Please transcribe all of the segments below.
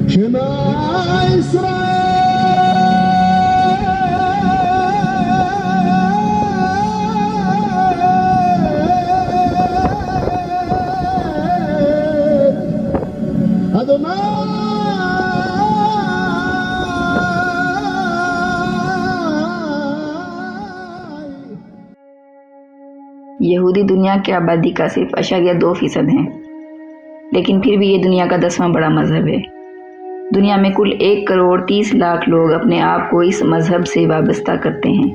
شما إسرائيل یہودی دنیا کی آبادی کا صرف 2% ہیں، لیکن پھر بھی یہ دنیا کا 10واں بڑا مذہب ہے۔ دنیا میں کل 1,30,00,000 لوگ اپنے آپ کو اس مذہب سے وابستہ کرتے ہیں،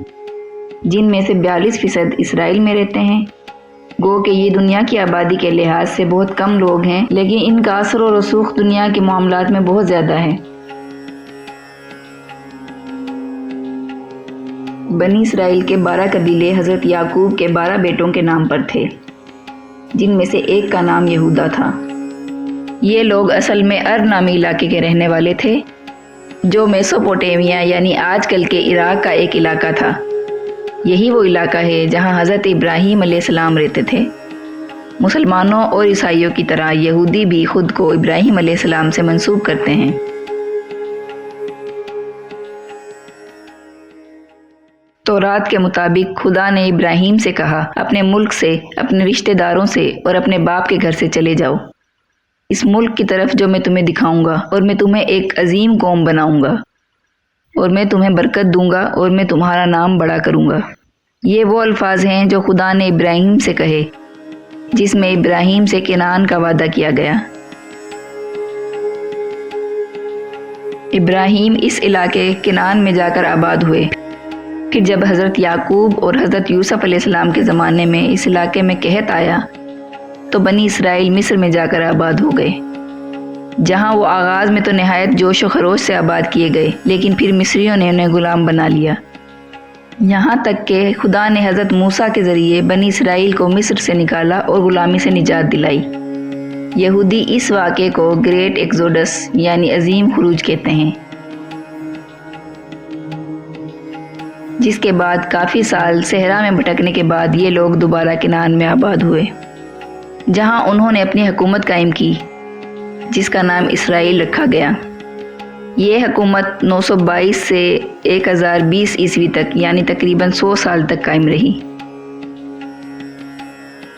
جن میں سے 42% اسرائیل میں رہتے ہیں۔ گو کہ یہ دنیا کی آبادی کے لحاظ سے بہت کم لوگ ہیں، لیکن ان کا اثر و رسوخ دنیا کے معاملات میں بہت زیادہ ہے۔ بنی اسرائیل کے 12 قبیلے حضرت یعقوب کے 12 بیٹوں کے نام پر تھے، جن میں سے ایک کا نام یہودا تھا۔ یہ لوگ اصل میں ار نامی علاقے کے رہنے والے تھے، جو میسوپوٹیمیا یعنی آج کل کے عراق کا ایک علاقہ تھا۔ یہی وہ علاقہ ہے جہاں حضرت ابراہیم علیہ السلام رہتے تھے۔ مسلمانوں اور عیسائیوں کی طرح یہودی بھی خود کو ابراہیم علیہ السلام سے منسوب کرتے ہیں۔ تورات کے مطابق خدا نے ابراہیم سے کہا، اپنے ملک سے، اپنے رشتہ داروں سے اور اپنے باپ کے گھر سے چلے جاؤ، اس ملک کی طرف جو میں تمہیں دکھاؤں گا، اور میں تمہیں ایک عظیم قوم بناؤں گا، اور میں تمہیں برکت دوں گا، اور میں تمہارا نام بڑا کروں گا۔ یہ وہ الفاظ ہیں جو خدا نے ابراہیم سے کہے، جس میں ابراہیم سے کنعان کا وعدہ کیا گیا۔ ابراہیم اس علاقے کنعان میں جا کر آباد ہوئے۔ پھر جب حضرت یعقوب اور حضرت یوسف علیہ السلام کے زمانے میں اس علاقے میں قحط آیا تو بنی اسرائیل مصر میں جا کر آباد ہو گئے، جہاں وہ آغاز میں تو نہایت جوش و خروش سے آباد کیے گئے، لیکن پھر مصریوں نے انہیں غلام بنا لیا، یہاں تک کہ خدا نے حضرت موسیٰ کے ذریعے بنی اسرائیل کو مصر سے نکالا اور غلامی سے نجات دلائی۔ یہودی اس واقعے کو گریٹ ایکزوڈس یعنی عظیم خروج کہتے ہیں، جس کے بعد کافی سال صحرا میں بھٹکنے کے بعد یہ لوگ دوبارہ کنعان میں آباد ہوئے، جہاں انہوں نے اپنی حکومت قائم کی، جس کا نام اسرائیل رکھا گیا۔ یہ حکومت 922 سے 1020 عیسوی تک یعنی تقریباً 100 سال تک قائم رہی۔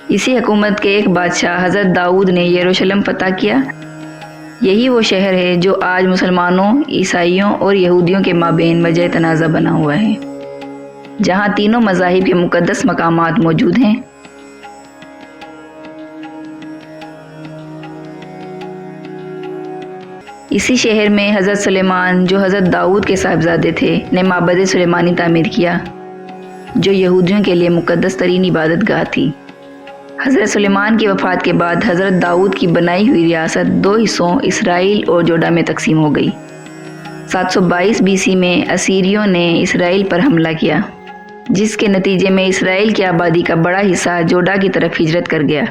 اسی حکومت کے ایک بادشاہ حضرت داؤد نے یروشلم فتح کیا۔ یہی وہ شہر ہے جو آج مسلمانوں، عیسائیوں اور یہودیوں کے مابین وجہ تنازع بنا ہوا ہے، جہاں تینوں مذاہب کے مقدس مقامات موجود ہیں۔ اسی شہر میں حضرت سلیمان، جو حضرت داؤد کے صاحبزادے تھے، نے معبد سلیمانی تعمیر کیا، جو یہودیوں کے لیے مقدس ترین عبادت گاہ تھی۔ حضرت سلیمان کی وفات کے بعد حضرت داؤد کی بنائی ہوئی ریاست 2 حصوں اسرائیل اور جوڈا میں تقسیم ہو گئی۔ 722 BC میں اسیریوں نے اسرائیل پر حملہ کیا، جس کے نتیجے میں اسرائیل کی آبادی کا بڑا حصہ جوڈا کی طرف ہجرت کر گیا۔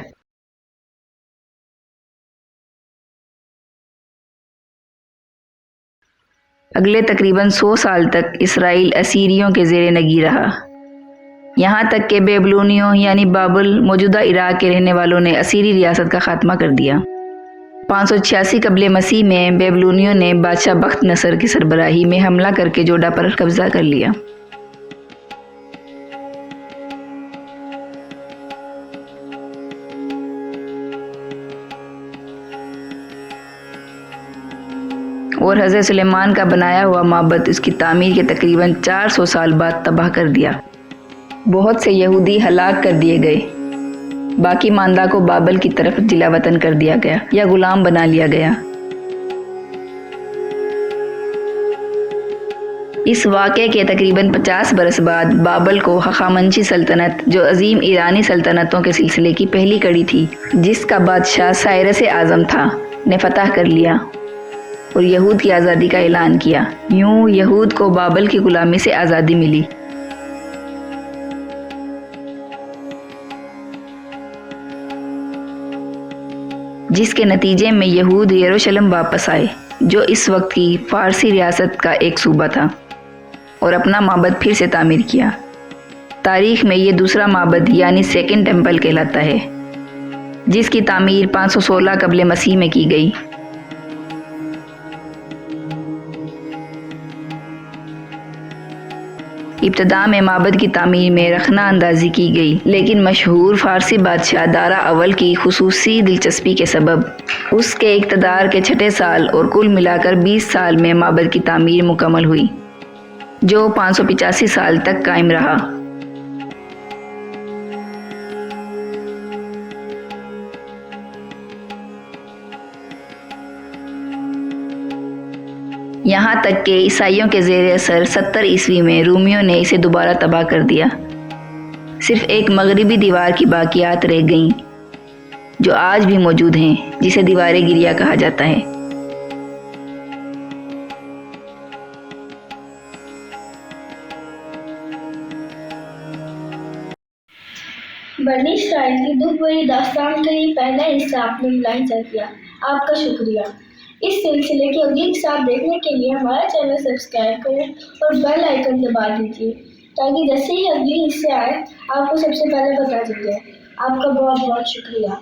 اگلے تقریباً 100 سال تک اسرائیل اسیریوں کے زیر نگی رہا، یہاں تک کہ بیبلونیوں یعنی بابل موجودہ عراق کے رہنے والوں نے اسیری ریاست کا خاتمہ کر دیا۔ 586 قبل مسیح میں بیبلونیوں نے بادشاہ بخت نصر کی سربراہی میں حملہ کر کے جوڈا پر قبضہ کر لیا۔ اور حضرت سلیمان کا بنایا ہوا معبد اس کی تعمیر کے تقریباً 400 سال بعد تباہ کر دیا۔ بہت سے یہودی ہلاک کر دیے گئے، باقی ماندہ کو بابل کی طرف جلا وطن کر دیا گیا یا غلام بنا لیا گیا۔ اس واقعے کے تقریباً 50 برس بعد بابل کو ہخامنشی سلطنت، جو عظیم ایرانی سلطنتوں کے سلسلے کی پہلی کڑی تھی، جس کا بادشاہ سائرس اعظم تھا، نے فتح کر لیا اور یہود کی آزادی کا اعلان کیا۔ یوں یہود کو بابل کی غلامی سے آزادی ملی۔ جس کے نتیجے میں یہود یروشلم واپس آئے، جو اس وقت کی فارسی ریاست کا ایک صوبہ تھا، اور اپنا معبد پھر سے تعمیر کیا۔ تاریخ میں یہ دوسرا معبد یعنی سیکنڈ ٹیمپل کہلاتا ہے، جس کی تعمیر 516 قبل مسیح میں کی گئی۔ ابتدا میں معبد کی تعمیر میں رخنہ اندازی کی گئی، لیکن مشہور فارسی بادشاہ دارا اول کی خصوصی دلچسپی کے سبب اس کے اقتدار کے چھٹے سال اور کل ملا کر 20 سال میں معبد کی تعمیر مکمل ہوئی، جو 585 سال تک قائم رہا۔ یہاں تک کہ عیسائیوں کے زیر اثر 70 عیسوی میں رومیوں نے اسے دوبارہ تباہ کر دیا۔ صرف ایک مغربی دیوار کی باقیات رہ گئیں جو آج بھی موجود ہیں، جسے دیوار گریا کہا جاتا ہے۔ بنی اسرائیل کی دکھ بھری داستان کا یہ پہلا حصہ آپ نے ملاحظہ کیا، آپ کا شکریہ۔ اس سلسلے کی اگلی اقساط دیکھنے کے لیے ہمارا چینل سبسکرائب کریں اور بیل آئیکن دبا دیجیے تاکہ جیسے ہی اگلی حصے آئے آپ کو سب سے پہلے بتا دی جائے۔ آپ کا بہت بہت شکریہ۔